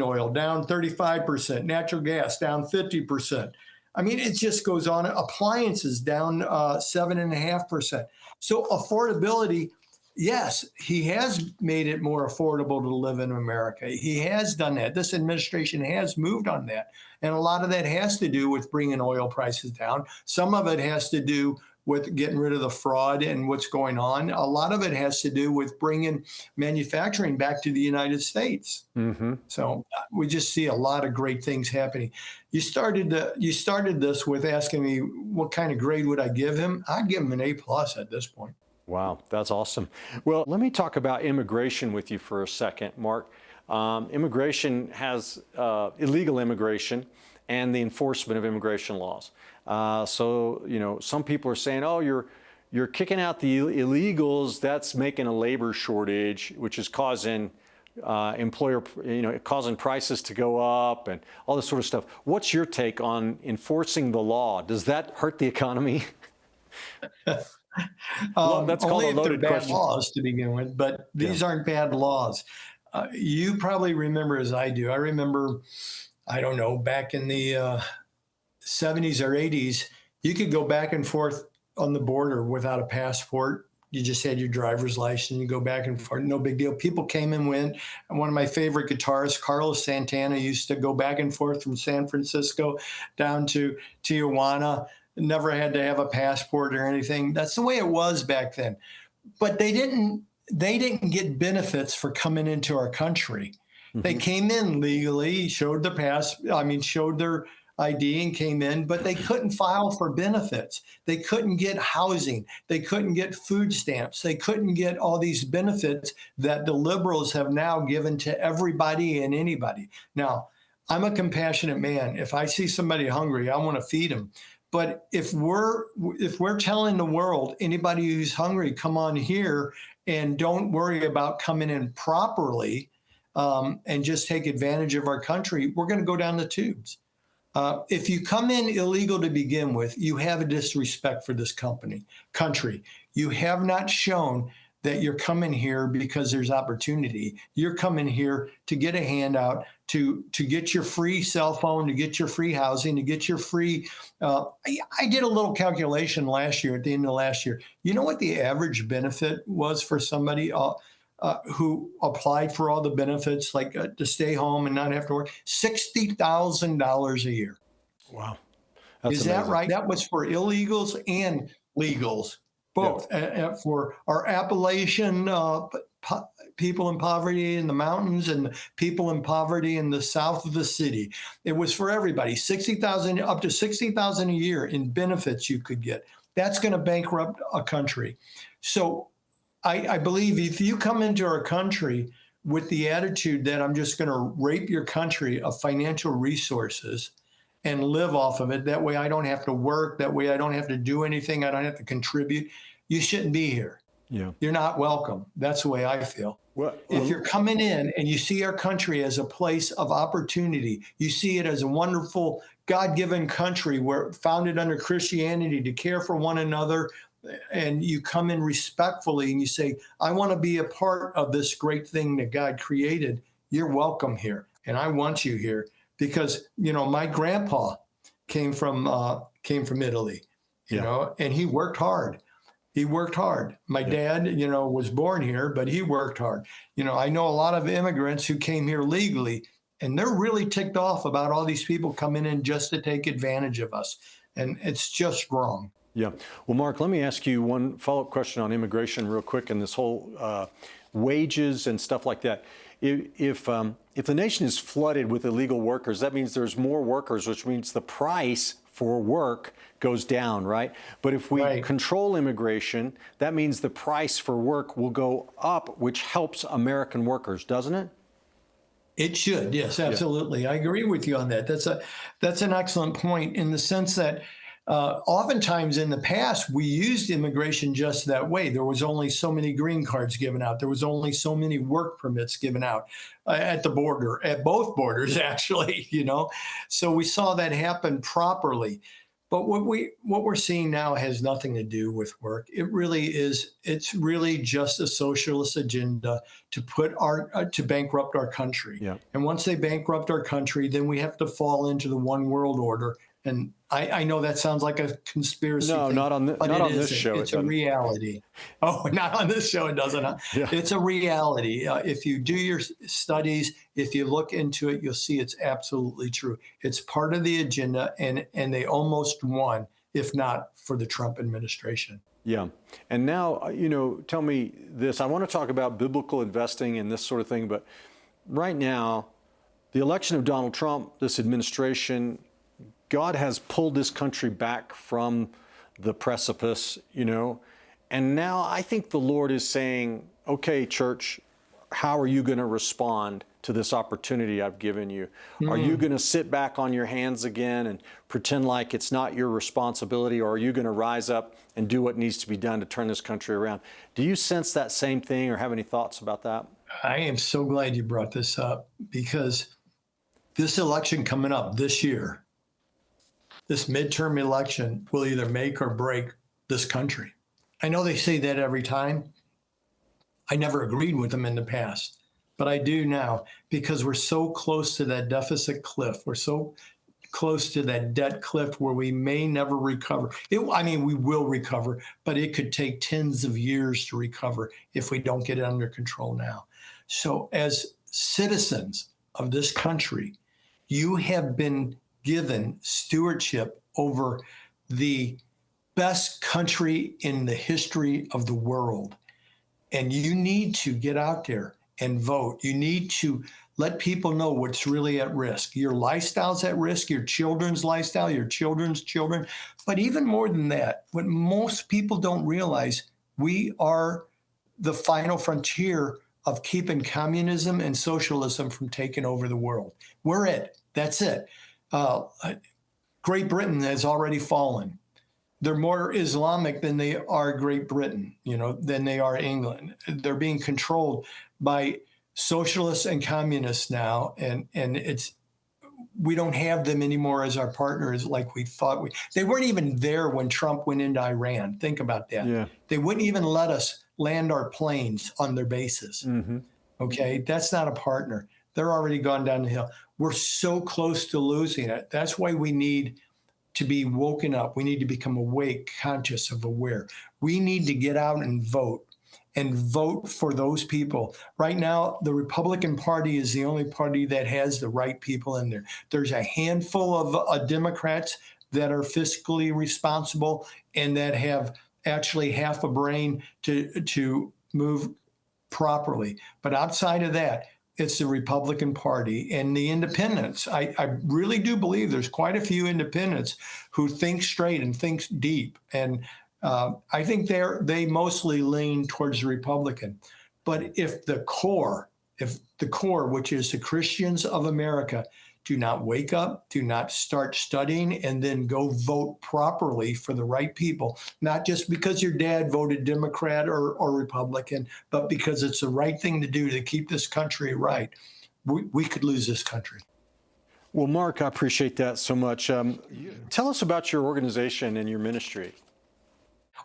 oil down 35%, natural gas down 50%. I mean, it just goes on. Appliances down 7.5%. So affordability, yes, he has made it more affordable to live in America. He has done that. This administration has moved on that. And a lot of that has to do with bringing oil prices down. Some of it has to do with getting rid of the fraud and what's going on. A lot of it has to do with bringing manufacturing back to the United States. Mm-hmm. So we just see a lot of great things happening. You started this with asking me what kind of grade would I give him? I'd give him an A+ at this point. Wow, that's awesome. Well, let me talk about immigration with you for a second, Mark. Immigration has illegal immigration and the enforcement of immigration laws. So, some people are saying, oh, you're kicking out the illegals. That's making a labor shortage, which is causing employer, causing prices to go up and all this sort of stuff. What's your take on enforcing the law? Does that hurt the economy? Well, that's only if called a they're loaded bad question. laws to begin with, but these aren't bad laws. You probably remember as I do. I remember, I don't know, back in the 70s or 80s, you could go back and forth on the border without a passport. You just had your driver's license. You go back and forth, no big deal. People came and went. And one of my favorite guitarists, Carlos Santana, used to go back and forth from San Francisco down to Tijuana. Never had to have a passport or anything. That's the way it was back then. But they didn't get benefits for coming into our country. Mm-hmm. They came in legally, showed their ID and came in, but they couldn't file for benefits. They couldn't get housing. They couldn't get food stamps. They couldn't get all these benefits that the liberals have now given to everybody and anybody. Now, I'm a compassionate man. If I see somebody hungry, I want to feed them. But if we're telling the world, anybody who's hungry, come on here and don't worry about coming in properly and just take advantage of our country, we're going to go down the tubes. If you come in illegal to begin with, you have a disrespect for this country. You have not shown that you're coming here because there's opportunity. You're coming here to get a handout, to get your free cell phone, to get your free housing, to get your free. I did a little calculation last year, at the end of last year. You know what the average benefit was for somebody who applied for all the benefits, like to stay home and not have to work? $60,000 a year. Wow. Is amazing. that right? That was for illegals and legals, both. Yeah. For our Appalachian people in poverty in the mountains and people in poverty in the south of the city. It was for everybody. $60,000, up to $60,000 a year in benefits you could get. That's going to bankrupt a country. So I believe if you come into our country with the attitude that I'm just going to rape your country of financial resources and live off of it, that way I don't have to work, that way I don't have to do anything, I don't have to contribute, you shouldn't be here. Yeah. You're not welcome. That's the way I feel. Well, if you're coming in and you see our country as a place of opportunity, you see it as a wonderful God-given country where founded under Christianity to care for one another, and you come in respectfully and you say, I want to be a part of this great thing that God created, you're welcome here. And I want you here because, my grandpa came from Italy, you know, and he worked hard. My dad, was born here, but he worked hard. I know a lot of immigrants who came here legally, and they're really ticked off about all these people coming in just to take advantage of us. And it's just wrong. Yeah. Well, Mark, let me ask you one follow-up question on immigration real quick and this whole wages and stuff like that. If the nation is flooded with illegal workers, that means there's more workers, which means the price for work goes down, right? But if we control immigration, that means the price for work will go up, which helps American workers, doesn't it? It should, yes, absolutely. Yeah. I agree with you on that. That's an excellent point in the sense that oftentimes in the past, we used immigration just that way. There was only so many green cards given out. There was only so many work permits given out at the border, at both borders, actually, So we saw that happen properly. But what we're seeing now has nothing to do with work. It really is. It's really just a socialist agenda to bankrupt our country. Yeah. And once they bankrupt our country, then we have to fall into the one world order. And I know that sounds like a conspiracy. No, thing, not on this show. It's a reality. Oh, not on this show, it doesn't. Yeah. It's a reality. If you do your studies, if you look into it, you'll see it's absolutely true. It's part of the agenda, and they almost won, if not for the Trump administration. Yeah. And now, tell me this. I want to talk about biblical investing and this sort of thing. But right now, the election of Donald Trump, this administration, God has pulled this country back from the precipice, and now I think the Lord is saying, okay, church, how are you going to respond to this opportunity I've given you? Are you going to sit back on your hands again and pretend like it's not your responsibility, or are you going to rise up and do what needs to be done to turn this country around? Do you sense that same thing or have any thoughts about that? I am so glad you brought this up, because this election coming up this year, this midterm election, will either make or break this country. I know they say that every time. I never agreed with them in the past, but I do now, because we're so close to that deficit cliff. We're so close to that debt cliff where we may never recover. We will recover, but it could take tens of years to recover if we don't get it under control now. So as citizens of this country, you have been given stewardship over the best country in the history of the world. And you need to get out there and vote. You need to let people know what's really at risk. Your lifestyle's at risk, your children's lifestyle, your children's children. But even more than that, what most people don't realize, we are the final frontier of keeping communism and socialism from taking over the world. We're it. That's it. Great Britain has already fallen. They're more Islamic than they are Great Britain, than they are England. They're being controlled by socialists and communists now, and we don't have them anymore as our partners like we thought. They weren't even there when Trump went into Iran. Think about that. Yeah. They wouldn't even let us land our planes on their bases. Mm-hmm. Okay, that's not a partner. They're already gone down the hill. We're so close to losing it. That's why we need to be woken up. We need to become awake, conscious of aware. We need to get out and vote for those people. Right now, the Republican Party is the only party that has the right people in there. There's a handful of Democrats that are fiscally responsible and that have actually half a brain to move properly. But outside of that, it's the Republican Party and the independents. I really do believe there's quite a few independents who think straight and think deep. And I think they mostly lean towards the Republican. But if the core, which is the Christians of America, do not wake up, do not start studying, and then go vote properly for the right people, not just because your dad voted Democrat or Republican, but because it's the right thing to do to keep this country right, we could lose this country. Well, Mark, I appreciate that so much. Tell us about your organization and your ministry.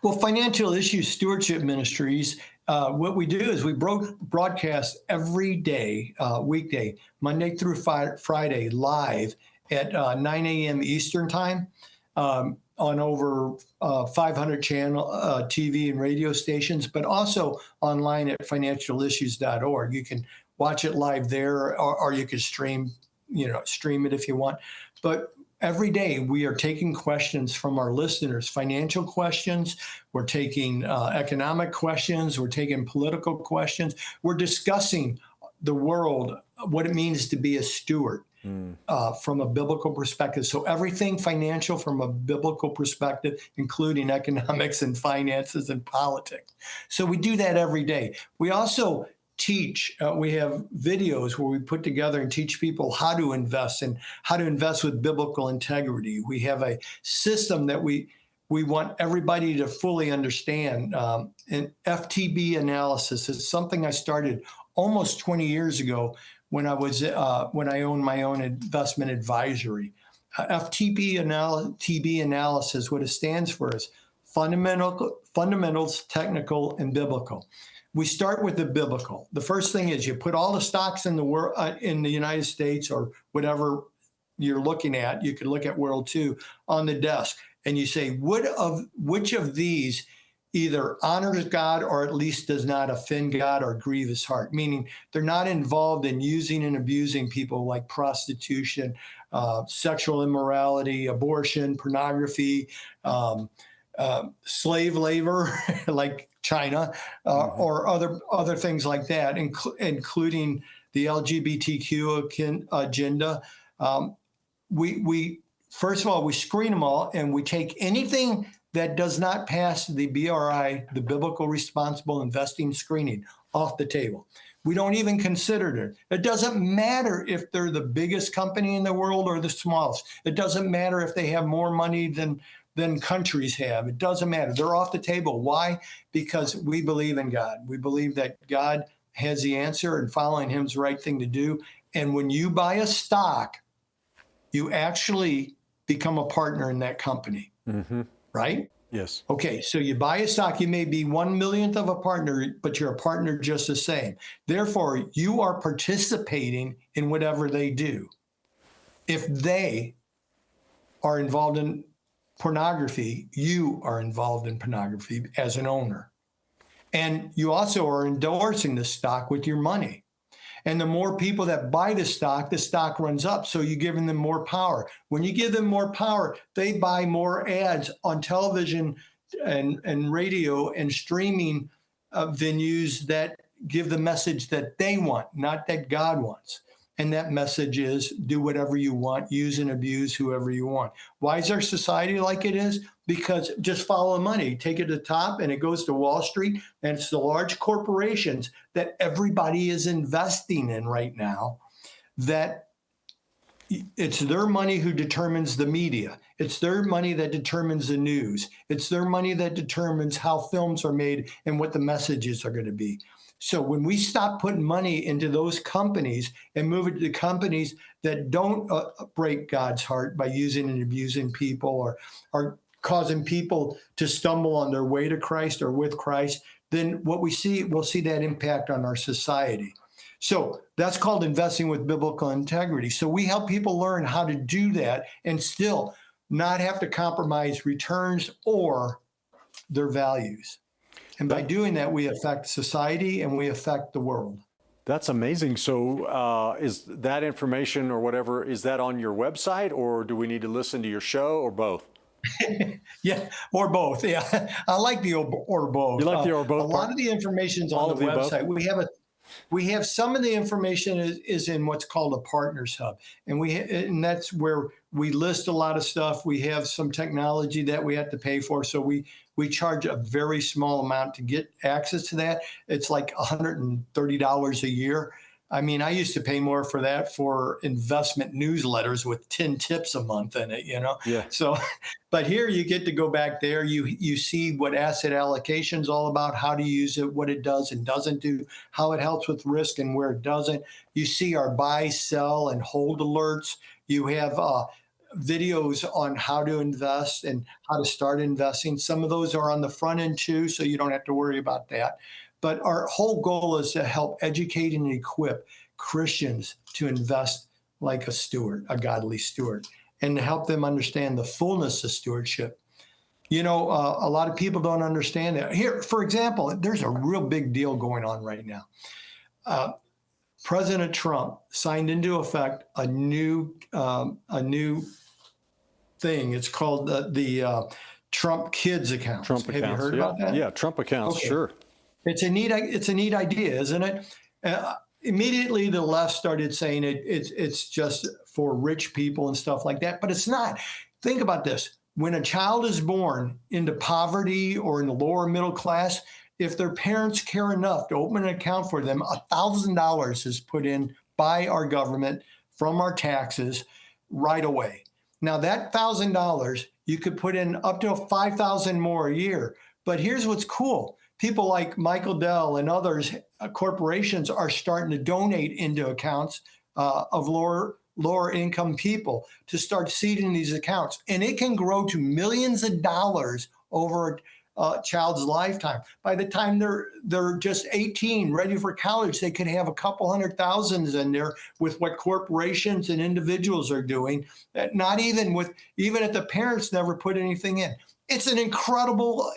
Well, Financial Issues Stewardship Ministries, what we do is we broadcast every day, weekday, Monday through Friday, live at 9 a.m. Eastern Time on over 500 channel TV and radio stations, but also online at financialissues.org. You can watch it live there, or you can stream it if you want. But every day, we are taking questions from our listeners, financial questions. We're taking economic questions. We're taking political questions. We're discussing the world, what it means to be a steward from a biblical perspective. So everything financial from a biblical perspective, including economics and finances and politics. So we do that every day. We also teach. We have videos where we put together and teach people how to invest and how to invest with biblical integrity. We have a system that we want everybody to fully understand. And FTB analysis is something I started almost 20 years ago when I owned my own investment advisory. FTB analysis, what it stands for is fundamentals, technical, and biblical. We start with the biblical. The first thing is you put all the stocks in the world, in the United States or whatever you're looking at. You could look at World 2 on the desk, and you say, which of these either honors God or at least does not offend God or grieve his heart? Meaning they're not involved in using and abusing people like prostitution, sexual immorality, abortion, pornography, slave labor, like China, or other things like that, including the LGBTQ agenda. We first of all, we screen them all, and we take anything that does not pass the BRI, the Biblical Responsible Investing Screening, off the table. We don't even consider it. It doesn't matter if they're the biggest company in the world or the smallest. It doesn't matter if they have more money than countries have. It doesn't matter. They're off the table. Why? Because we believe in God. We believe that God has the answer and following him is the right thing to do. And when you buy a stock, you actually become a partner in that company, right? Yes. Okay, so you buy a stock, you may be 1/1,000,000th of a partner, but you're a partner just the same. Therefore, you are participating in whatever they do. If they are involved in pornography, you are involved in pornography as an owner. And you also are endorsing the stock with your money. And the more people that buy the stock runs up. So you're giving them more power. When you give them more power, they buy more ads on television and radio and streaming venues that give the message that they want, not that God wants. And that message is do whatever you want, use and abuse whoever you want. Why is our society like it is? Because just follow money. Take it to the top and it goes to Wall Street. And it's the large corporations that everybody is investing in right now that it's their money who determines the media. It's their money that determines the news. It's their money that determines how films are made and what the messages are going to be. So when we stop putting money into those companies and move it to the companies that don't break God's heart by using and abusing people or causing people to stumble on their way to Christ or with Christ, then what we'll see that impact on our society. So that's called investing with biblical integrity. So we help people learn how to do that and still not have to compromise returns or their values. And by doing that, we affect society and we affect the world. That's amazing. So is that information or whatever, is that on your website, or do we need to listen to your show, or both? Yeah, or both. Yeah, I like the or both. You like the or both? A lot of the information's on the website. We have some of the information is in what's called a Partners Hub, and that's where we list a lot of stuff. We have some technology that we have to pay for, so we charge a very small amount to get access to that. It's like $130 a year. I mean, I used to pay more for that for investment newsletters with 10 tips a month in it, Yeah. So, but here you get to go back there. You see what asset allocation is all about, how to use it, what it does and doesn't do, how it helps with risk and where it doesn't. You see our buy, sell, and hold alerts. You have videos on how to invest and how to start investing. Some of those are on the front end too, so you don't have to worry about that. But our whole goal is to help educate and equip Christians to invest like a steward, a godly steward, and to help them understand the fullness of stewardship. A lot of people don't understand that. Here, for example, there's a real big deal going on right now. President Trump signed into effect a new thing. It's called the Trump Kids accounts. Trump accounts. Have you heard about that? Yeah, Trump accounts. Okay. Sure. It's a neat idea, isn't it? Immediately, the left started saying it's just for rich people and stuff like that, but it's not. Think about this. When a child is born into poverty or in the lower middle class, if their parents care enough to open an account for them, $1,000 is put in by our government from our taxes right away. Now, that $1,000, you could put in up to $5,000 more a year. But here's what's cool. People like Michael Dell and others, corporations are starting to donate into accounts of lower income people to start seeding these accounts. And it can grow to millions of dollars over a child's lifetime. By the time they're just 18, ready for college, they could have a couple $100,000 in there with what corporations and individuals are doing. Not even if the parents never put anything in. It's an incredible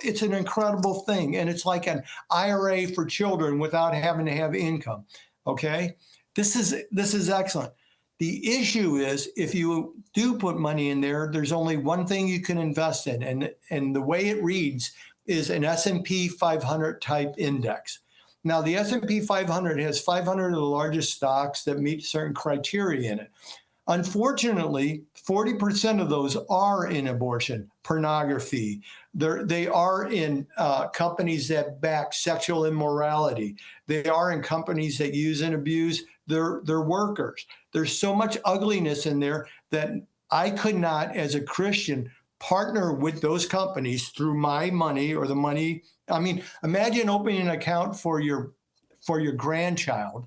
thing. And it's like an IRA for children without having to have income. Okay. This is excellent. The issue is if you do put money in there, there's only one thing you can invest in. And the way it reads is an S&P 500 type index. Now the S&P 500 has 500 of the largest stocks that meet certain criteria in it. Unfortunately, 40% of those are in abortion, pornography. They are in companies that back sexual immorality. They are in companies that use and abuse their workers. There's so much ugliness in there that I could not, as a Christian, partner with those companies through my money or the money. I mean, imagine opening an account for your for your grandchild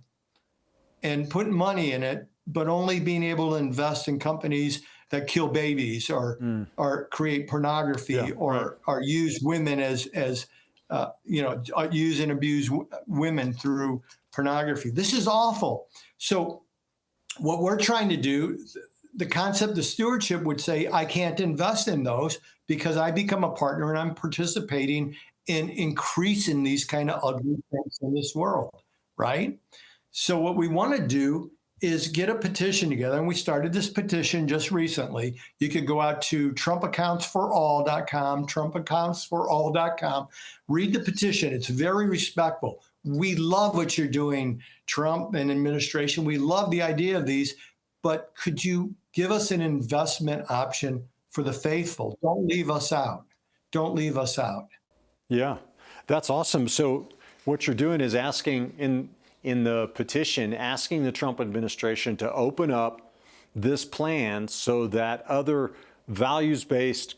and putting money in it, but only being able to invest in companies that kill babies or create pornography or use women as use and abuse women through pornography. This is awful. So what we're trying to do, the concept of stewardship would say, I can't invest in those because I become a partner and I'm participating in increasing these kind of ugly things in this world, right? So what we want to do is get a petition together, and we started this petition just recently. You could go out to TrumpAccountsForAll.com, TrumpAccountsForAll.com, read the petition. It's very respectful. We love what you're doing, Trump and administration. We love the idea of these, but could you give us an investment option for the faithful? Don't leave us out. Don't leave us out. Yeah, that's awesome. So what you're doing is asking in the petition, asking the Trump administration to open up this plan so that other values-based,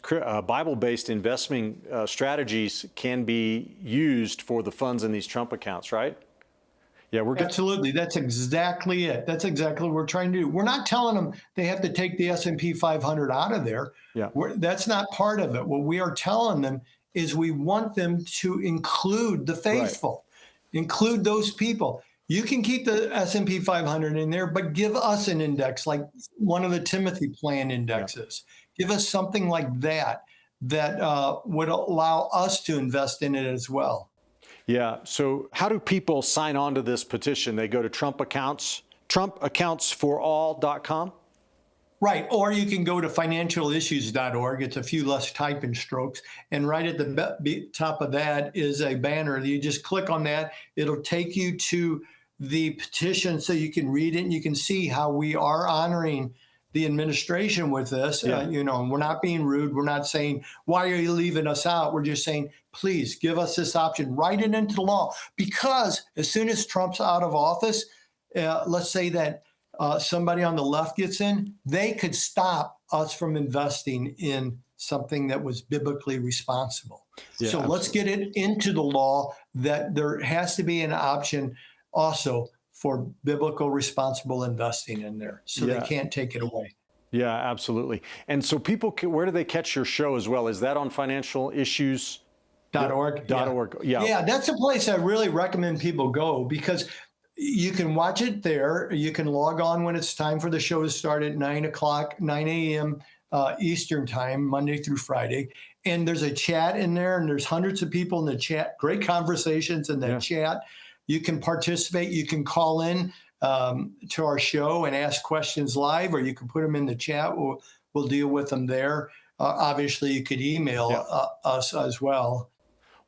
Bible-based investing strategies can be used for the funds in these Trump accounts, right? Yeah, we're absolutely. That's exactly it. That's exactly what we're trying to do. We're not telling them they have to take the S&P 500 out of there. Yeah, that's not part of it. What we are telling them is we want them to include the faithful, include those people. You can keep the S&P 500 in there, but give us an index like one of the Timothy Plan indexes. Yeah. Give us something like that would allow us to invest in it as well. Yeah. So how do people sign on to this petition? They go to TrumpAccountsForAll.com? Right. Or you can go to financialissues.org. It's a few less typing strokes. And right at the top of that is a banner. You just click on that. It'll take you to the petition so you can read it and you can see how we are honoring the administration with this. Yeah. We're not being rude. We're not saying, why are you leaving us out? We're just saying, please give us this option. Write it into the law. Because as soon as Trump's out of office, let's say that somebody on the left gets in, they could stop us from investing in something that was biblically responsible. Yeah, so let's get it into the law that there has to be an option also for biblical responsible investing in there, so they can't take it away. Yeah, absolutely. And so people, where do they catch your show as well? Is that on financialissues.org? Yeah, that's a place I really recommend people go, because you can watch it there. You can log on when it's time for the show to start at 9 a.m. Eastern time, Monday through Friday. And there's a chat in there, and there's hundreds of people in the chat, great conversations in that chat. You can participate. You can call in to our show and ask questions live, or you can put them in the chat. We'll deal with them there. Obviously, you could email us as well.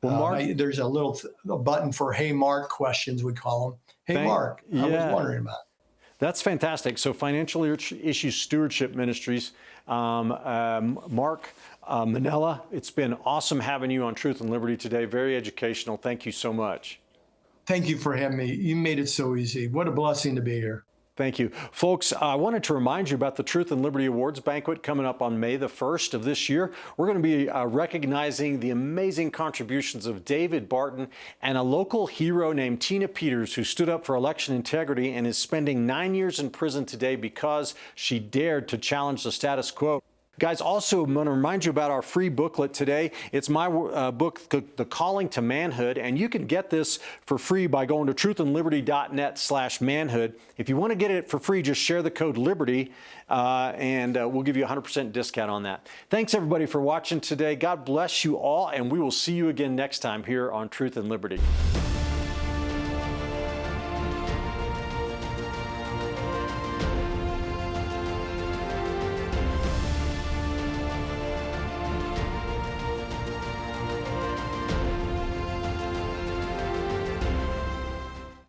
Well, Mark, there's a little button for "Hey Mark" questions, we call them. Hey Mark, I was wondering about. That's fantastic. So Financial Issues Stewardship Ministries, Mark Minnella, it's been awesome having you on Truth and Liberty today. Very educational. Thank you so much. Thank you for having me. You made it so easy. What a blessing to be here. Thank you. Folks, I wanted to remind you about the Truth and Liberty Awards banquet coming up on May the 1st of this year. We're going to be recognizing the amazing contributions of David Barton and a local hero named Tina Peters, who stood up for election integrity and is spending 9 years in prison today because she dared to challenge the status quo. Guys, also, I'm going to remind you about our free booklet today. It's my book, The Calling to Manhood, and you can get this for free by going to truthandliberty.net/manhood. If you want to get it for free, just share the code LIBERTY, and we'll give you a 100% discount on that. Thanks, everybody, for watching today. God bless you all, and we will see you again next time here on Truth and Liberty.